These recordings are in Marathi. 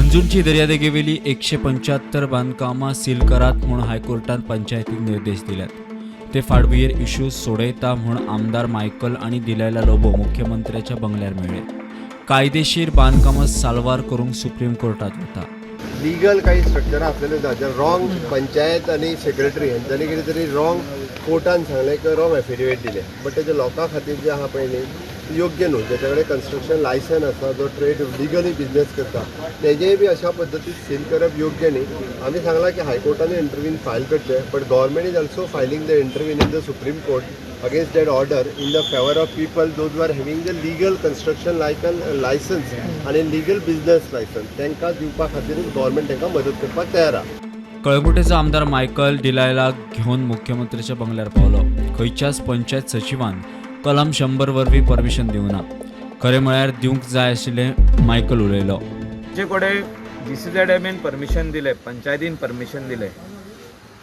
अंजुनची दर्यादेगेवेली 175 बांधकामां सील करात म्हूण हायकोर्टान पंचायतीक निर्देश दिल्यात। ते फाटभुंयेर इश्यू सोडयता म्हूण आमदार मायकल आनी दिलायला लोबो मुख्यमंत्र्याच्या बंगल्यार मेळ्ळे। कायदेशीर बांधकामां साल्वार करूंक सुप्रीम कोर्टात वता। लीगल काही स्ट्रक्चर आसलेले जाल्यार रॉंग पंचायत आनी सेक्रेटरी हांच्यांनी कितें तरी रॉंग कोर्टान सांगलें की रॉंग एफिडेविट दिलें, बट तेजे लोकां खातीर जे आहा पळय न्ही योग्य न्हू। जेच्या कडेन कन्स्ट्रक्शन लायसन आसा, जो ट्रेड लिगली बिजनेस करता, तेजेय बी अशा पद्दतीन सील करप योग्य न्ही। आमी सांगलां की हायकोर्टान इंटरव्यून फायल करचें, but government is also filing the intervention in the supreme court against that order in the favor of people those who are having the legal construction license and a legal business license. तांकां दिवपा खातीर गव्हर्मेंट तांकां मदत करपाक तयार आसा। कळंगुटेचो आमदार मायकल डिलायलाक घेवन मुख्यमंत्र्याच्या बंगल्यार पावलो। खंयच्याच पंचायत सचिवान कलम 100 वरवीं परमिशन दिवंक ना। खरें म्हळ्यार दिवंक जाय आशिल्लें मायकल उलयलो। जे कडेन GCZMन परमिशन दिले, पंचायतीन परमिशन दिले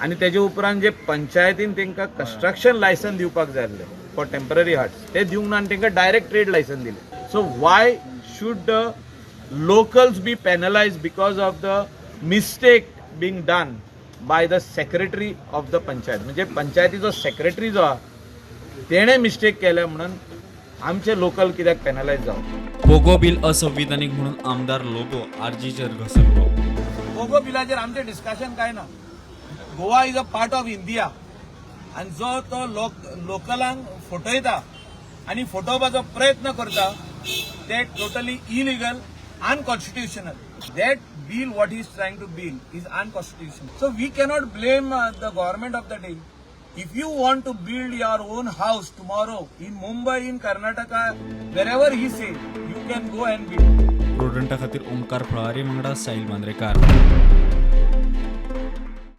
आणि तेजे उपरांत जे पंचायतीन तांकां कंस्ट्रक्शन लायसन दिवपाक जाय आसलें फॉर टेम्पररी हट्स ते दिवंक ना आनी तांकां डायरेक्ट ट्रेड लायसन दिले। So why should the locals be penalised because of the mistake being done by the secretary of the panchayat. म्हणजे पंचायतीचो सेक्रेटरी जो आहा तेणें मिस्टेक केल्या म्हणून आमचे लोकल कित्याक पेनलायज जावं। पोगो बिल असंविधानीक म्हणून आमदार लोबो आर्जीचेर घसरलो। पोगो बिलाचेर आमचें डिस्कशन काय ना। Goa is a part of India आणि जो तो लोकलांक फटयता आणि फटोवपाचो प्रयत्न करता ते totally illegal, unconstitutional. That bill what is trying to bill is unconstitutional. So we cannot blame the government of the day. If you want to build your own house tomorrow in Mumbai, in Karnataka, wherever he say you can go and build. प्रुडंटा खातीर ओमकार फळारी वांगडा साहिल मांद्रेकार।